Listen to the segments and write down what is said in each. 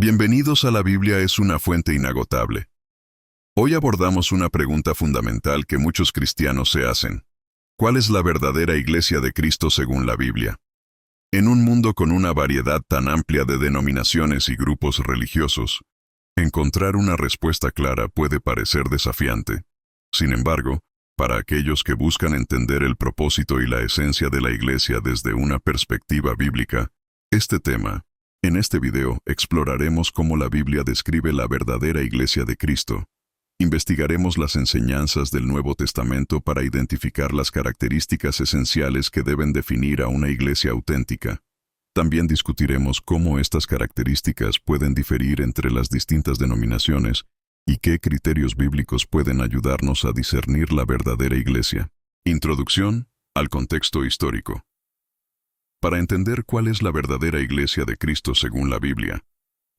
Bienvenidos a La Biblia es una fuente inagotable. Hoy abordamos una pregunta fundamental que muchos cristianos se hacen. ¿Cuál es la verdadera iglesia de Cristo según la Biblia? En un mundo con una variedad tan amplia de denominaciones y grupos religiosos, encontrar una respuesta clara puede parecer desafiante. Sin embargo, para aquellos que buscan entender el propósito y la esencia de la iglesia desde una perspectiva bíblica, en este video exploraremos cómo la Biblia describe la verdadera iglesia de Cristo. Investigaremos las enseñanzas del Nuevo Testamento para identificar las características esenciales que deben definir a una iglesia auténtica. También discutiremos cómo estas características pueden diferir entre las distintas denominaciones y qué criterios bíblicos pueden ayudarnos a discernir la verdadera iglesia. Introducción al contexto histórico. Para entender cuál es la verdadera iglesia de Cristo según la Biblia,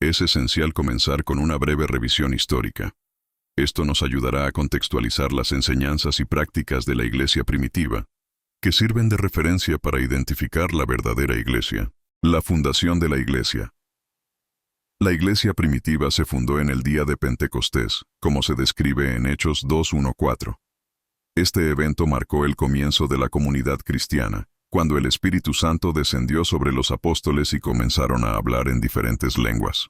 es esencial comenzar con una breve revisión histórica. Esto nos ayudará a contextualizar las enseñanzas y prácticas de la iglesia primitiva, que sirven de referencia para identificar la verdadera iglesia. La fundación de la iglesia. La iglesia primitiva se fundó en el día de Pentecostés, como se describe en Hechos 2:1-4. Este evento marcó el comienzo de la comunidad cristiana, cuando el Espíritu Santo descendió sobre los apóstoles y comenzaron a hablar en diferentes lenguas.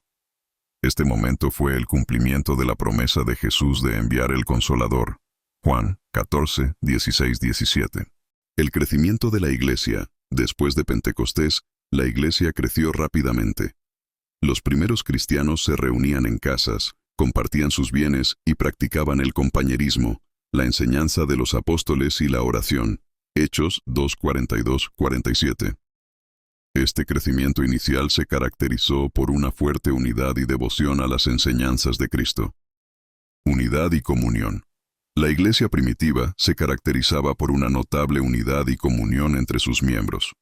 Este momento fue el cumplimiento de la promesa de Jesús de enviar el Consolador. Juan 14, 16, 17. El crecimiento de la iglesia. Después de Pentecostés, la iglesia creció rápidamente. Los primeros cristianos se reunían en casas, compartían sus bienes y practicaban el compañerismo, la enseñanza de los apóstoles y la oración. Hechos 2:42-47. Este crecimiento inicial se caracterizó por una fuerte unidad y devoción a las enseñanzas de Cristo. Unidad y comunión. La iglesia primitiva se caracterizaba por una notable unidad y comunión entre sus miembros.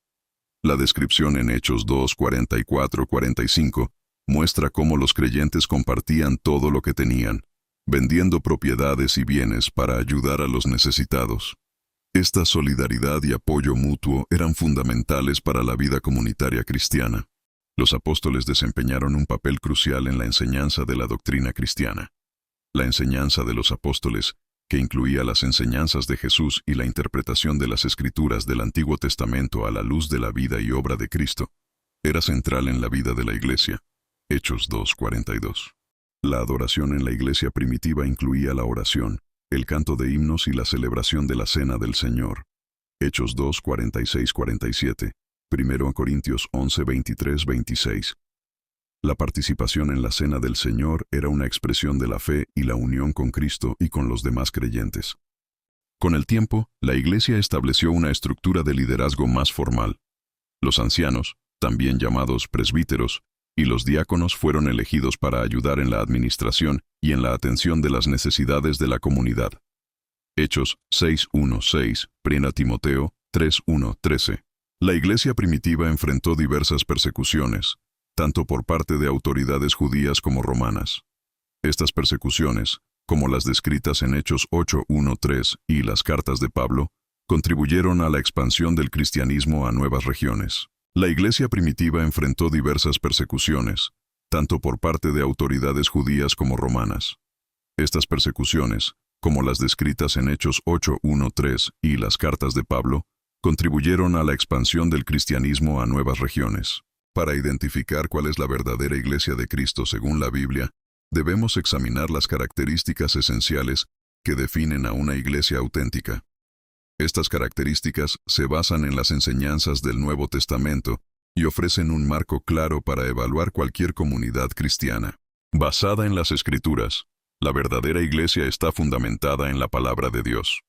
La descripción en Hechos 2:44-45 muestra cómo los creyentes compartían todo lo que tenían, vendiendo propiedades y bienes para ayudar a los necesitados. Esta solidaridad y apoyo mutuo eran fundamentales para la vida comunitaria cristiana. Los apóstoles desempeñaron un papel crucial en la enseñanza de la doctrina cristiana. La enseñanza de los apóstoles, que incluía las enseñanzas de Jesús y la interpretación de las Escrituras del Antiguo Testamento a la luz de la vida y obra de Cristo, era central en la vida de la iglesia. Hechos 2:42. La adoración en la iglesia primitiva incluía la oración, el canto de himnos y la celebración de la Cena del Señor. Hechos 2:46-47, 1 Corintios 11:23-26. La participación en la Cena del Señor era una expresión de la fe y la unión con Cristo y con los demás creyentes. Con el tiempo, la Iglesia estableció una estructura de liderazgo más formal. Los ancianos, también llamados presbíteros, y los diáconos fueron elegidos para ayudar en la administración y en la atención de las necesidades de la comunidad. Hechos 6:1-6, 1 Timoteo 3:1-13. La iglesia primitiva enfrentó diversas persecuciones, tanto por parte de autoridades judías como romanas. Estas persecuciones, como las descritas en Hechos 8:1-3 y las cartas de Pablo, contribuyeron a la expansión del cristianismo a nuevas regiones. La iglesia primitiva enfrentó diversas persecuciones, tanto por parte de autoridades judías como romanas. Estas persecuciones, como las descritas en Hechos 8:1-3 y las cartas de Pablo, contribuyeron a la expansión del cristianismo a nuevas regiones. Para identificar cuál es la verdadera iglesia de Cristo según la Biblia, debemos examinar las características esenciales que definen a una iglesia auténtica. Estas características se basan en las enseñanzas del Nuevo Testamento y ofrecen un marco claro para evaluar cualquier comunidad cristiana. Basada en las Escrituras, la verdadera iglesia está fundamentada en la palabra de Dios.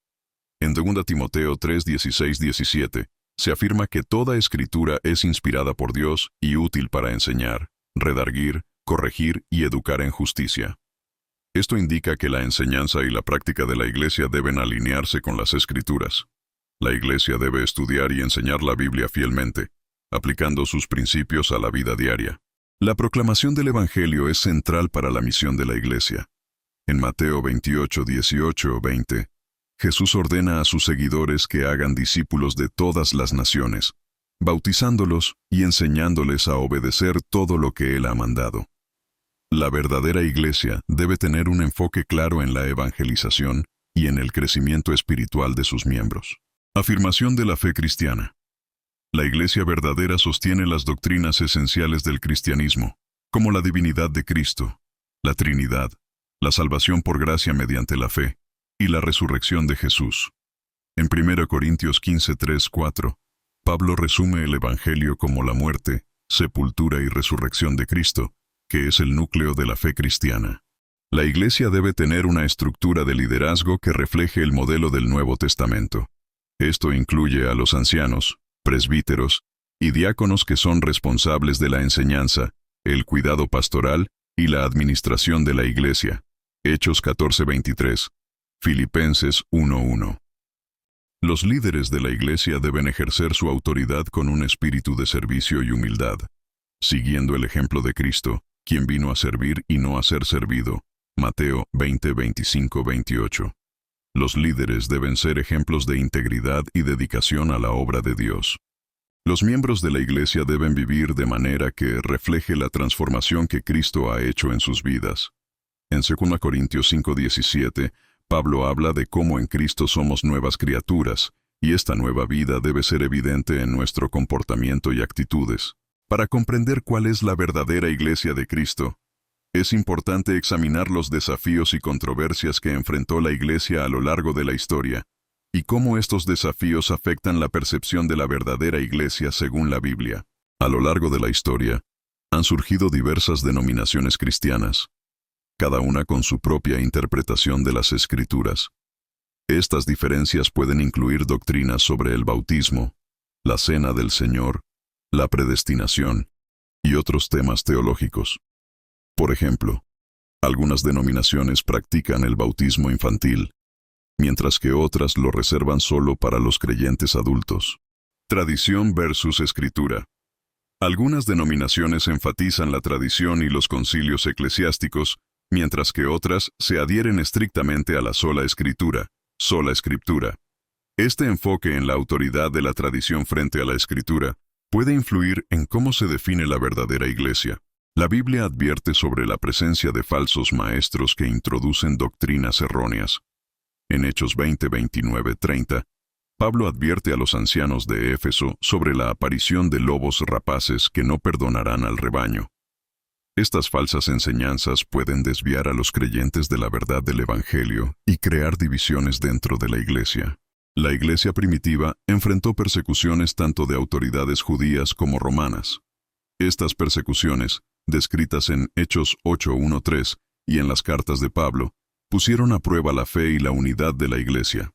En 2 Timoteo 3:16-17, se afirma que toda Escritura es inspirada por Dios y útil para enseñar, redarguir, corregir y educar en justicia. Esto indica que la enseñanza y la práctica de la iglesia deben alinearse con las Escrituras. La iglesia debe estudiar y enseñar la Biblia fielmente, aplicando sus principios a la vida diaria. La proclamación del Evangelio es central para la misión de la iglesia. En Mateo 28:18-20, Jesús ordena a sus seguidores que hagan discípulos de todas las naciones, bautizándolos y enseñándoles a obedecer todo lo que Él ha mandado. La verdadera iglesia debe tener un enfoque claro en la evangelización y en el crecimiento espiritual de sus miembros. Afirmación de la fe cristiana. La iglesia verdadera sostiene las doctrinas esenciales del cristianismo, como la divinidad de Cristo, la Trinidad, la salvación por gracia mediante la fe y la resurrección de Jesús. En 1 Corintios 15, 3, 4, Pablo resume el Evangelio como la muerte, sepultura y resurrección de Cristo, que es el núcleo de la fe cristiana. La iglesia debe tener una estructura de liderazgo que refleje el modelo del Nuevo Testamento. Esto incluye a los ancianos, presbíteros y diáconos que son responsables de la enseñanza, el cuidado pastoral y la administración de la iglesia. Hechos 14:23, Filipenses 1:1. Los líderes de la iglesia deben ejercer su autoridad con un espíritu de servicio y humildad, siguiendo el ejemplo de Cristo, quien vino a servir y no a ser servido. Mateo 20:25-28. Los líderes deben ser ejemplos de integridad y dedicación a la obra de Dios. Los miembros de la iglesia deben vivir de manera que refleje la transformación que Cristo ha hecho en sus vidas. En 2 Corintios 5:17, Pablo habla de cómo en Cristo somos nuevas criaturas, y esta nueva vida debe ser evidente en nuestro comportamiento y actitudes. Para comprender cuál es la verdadera iglesia de Cristo, es importante examinar los desafíos y controversias que enfrentó la iglesia a lo largo de la historia, y cómo estos desafíos afectan la percepción de la verdadera iglesia según la Biblia. A lo largo de la historia, han surgido diversas denominaciones cristianas, cada una con su propia interpretación de las Escrituras. Estas diferencias pueden incluir doctrinas sobre el bautismo, la cena del Señor, la predestinación y otros temas teológicos. Por ejemplo, algunas denominaciones practican el bautismo infantil, mientras que otras lo reservan solo para los creyentes adultos. Tradición versus escritura. Algunas denominaciones enfatizan la tradición y los concilios eclesiásticos, mientras que otras se adhieren estrictamente a la sola escritura. Este enfoque en la autoridad de la tradición frente a la escritura puede influir en cómo se define la verdadera iglesia. La Biblia advierte sobre la presencia de falsos maestros que introducen doctrinas erróneas. En Hechos 20, 29, 30, Pablo advierte a los ancianos de Éfeso sobre la aparición de lobos rapaces que no perdonarán al rebaño. Estas falsas enseñanzas pueden desviar a los creyentes de la verdad del Evangelio y crear divisiones dentro de la iglesia. La iglesia primitiva enfrentó persecuciones tanto de autoridades judías como romanas. Estas persecuciones, descritas en Hechos 8:1-3 y en las cartas de Pablo, pusieron a prueba la fe y la unidad de la iglesia.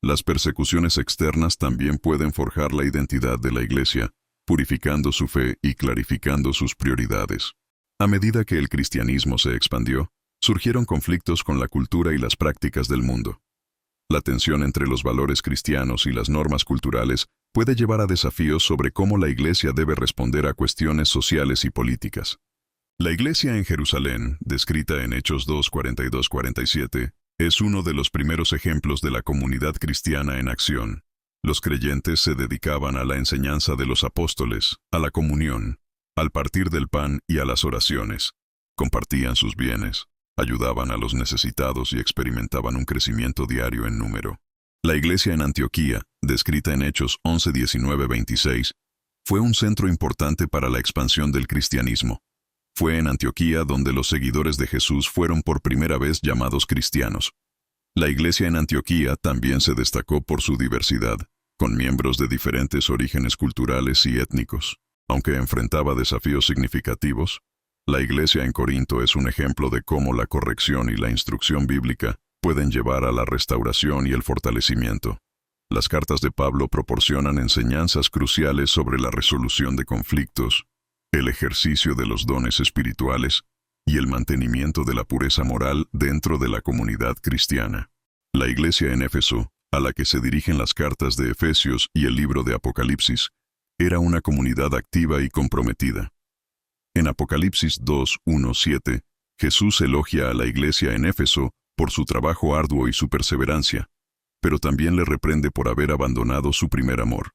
Las persecuciones externas también pueden forjar la identidad de la iglesia, purificando su fe y clarificando sus prioridades. A medida que el cristianismo se expandió, surgieron conflictos con la cultura y las prácticas del mundo. La tensión entre los valores cristianos y las normas culturales puede llevar a desafíos sobre cómo la iglesia debe responder a cuestiones sociales y políticas. La iglesia en Jerusalén, descrita en Hechos 2:42-47, es uno de los primeros ejemplos de la comunidad cristiana en acción. Los creyentes se dedicaban a la enseñanza de los apóstoles, a la comunión, al partir del pan y a las oraciones. Compartían sus bienes, ayudaban a los necesitados y experimentaban un crecimiento diario en número. La iglesia en Antioquía, descrita en Hechos 11:19-26, fue un centro importante para la expansión del cristianismo. Fue en Antioquía donde los seguidores de Jesús fueron por primera vez llamados cristianos. La iglesia en Antioquía también se destacó por su diversidad, con miembros de diferentes orígenes culturales y étnicos. Aunque enfrentaba desafíos significativos, la iglesia en Corinto es un ejemplo de cómo la corrección y la instrucción bíblica pueden llevar a la restauración y el fortalecimiento. Las cartas de Pablo proporcionan enseñanzas cruciales sobre la resolución de conflictos, el ejercicio de los dones espirituales y el mantenimiento de la pureza moral dentro de la comunidad cristiana. La iglesia en Éfeso, a la que se dirigen las cartas de Efesios y el libro de Apocalipsis, era una comunidad activa y comprometida. En Apocalipsis 2:1-7, Jesús elogia a la iglesia en Éfeso por su trabajo arduo y su perseverancia, pero también le reprende por haber abandonado su primer amor.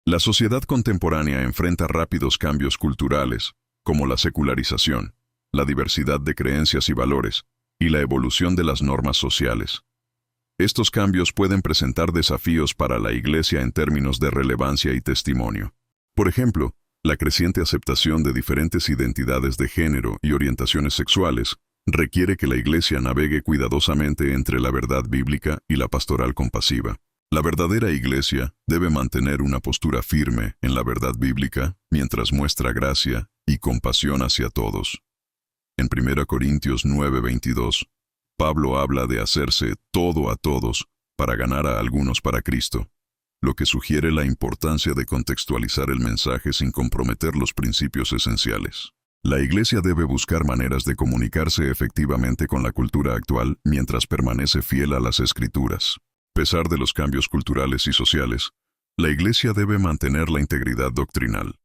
La sociedad contemporánea enfrenta rápidos cambios culturales, como la secularización, la diversidad de creencias y valores, y la evolución de las normas sociales. Estos cambios pueden presentar desafíos para la Iglesia en términos de relevancia y testimonio. Por ejemplo, la creciente aceptación de diferentes identidades de género y orientaciones sexuales requiere que la Iglesia navegue cuidadosamente entre la verdad bíblica y la pastoral compasiva. La verdadera Iglesia debe mantener una postura firme en la verdad bíblica mientras muestra gracia y compasión hacia todos. En 1 Corintios 9:22, Pablo habla de hacerse todo a todos para ganar a algunos para Cristo, lo que sugiere la importancia de contextualizar el mensaje sin comprometer los principios esenciales. La Iglesia debe buscar maneras de comunicarse efectivamente con la cultura actual mientras permanece fiel a las Escrituras. A pesar de los cambios culturales y sociales, la Iglesia debe mantener la integridad doctrinal.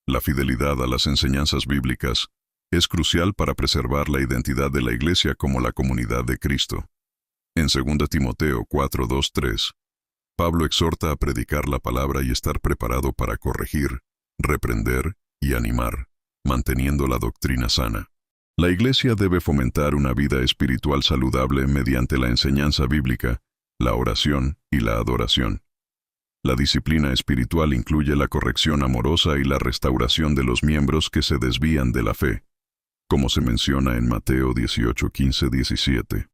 La fidelidad a las enseñanzas bíblicas es crucial para preservar la identidad de la Iglesia como la comunidad de Cristo. En 2 Timoteo 4:2-3, Pablo exhorta a predicar la palabra y estar preparado para corregir, reprender y animar, manteniendo la doctrina sana. La Iglesia debe fomentar una vida espiritual saludable mediante la enseñanza bíblica, la oración y la adoración. La disciplina espiritual incluye la corrección amorosa y la restauración de los miembros que se desvían de la fe, como se menciona en Mateo 18:15-17.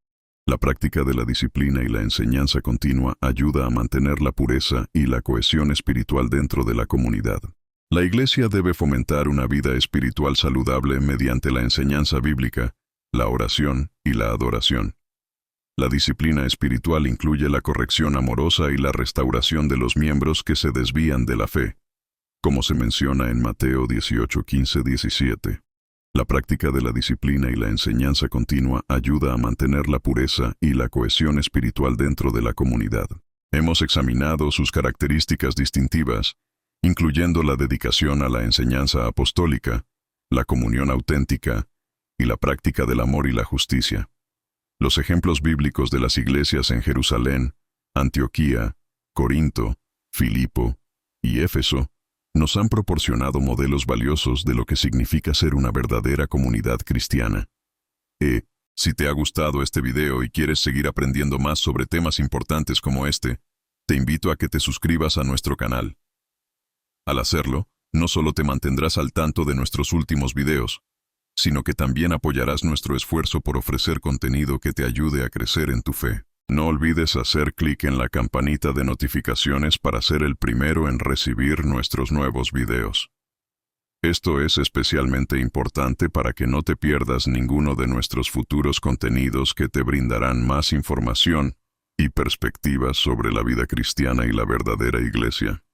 La práctica de la disciplina y la enseñanza continua ayuda a mantener la pureza y la cohesión espiritual dentro de la comunidad. La Iglesia debe fomentar una vida espiritual saludable mediante la enseñanza bíblica, la oración y la adoración. La disciplina espiritual incluye la corrección amorosa y la restauración de los miembros que se desvían de la fe, como se menciona en Mateo 18:15-17. La práctica de la disciplina y la enseñanza continua ayuda a mantener la pureza y la cohesión espiritual dentro de la comunidad. Hemos examinado sus características distintivas, incluyendo la dedicación a la enseñanza apostólica, la comunión auténtica y la práctica del amor y la justicia. Los ejemplos bíblicos de las iglesias en Jerusalén, Antioquía, Corinto, Filipo y Éfeso nos han proporcionado modelos valiosos de lo que significa ser una verdadera comunidad cristiana. Si te ha gustado este video y quieres seguir aprendiendo más sobre temas importantes como este, te invito a que te suscribas a nuestro canal. Al hacerlo, no solo te mantendrás al tanto de nuestros últimos videos, sino que también apoyarás nuestro esfuerzo por ofrecer contenido que te ayude a crecer en tu fe. No olvides hacer clic en la campanita de notificaciones para ser el primero en recibir nuestros nuevos videos. Esto es especialmente importante para que no te pierdas ninguno de nuestros futuros contenidos que te brindarán más información y perspectivas sobre la vida cristiana y la verdadera Iglesia.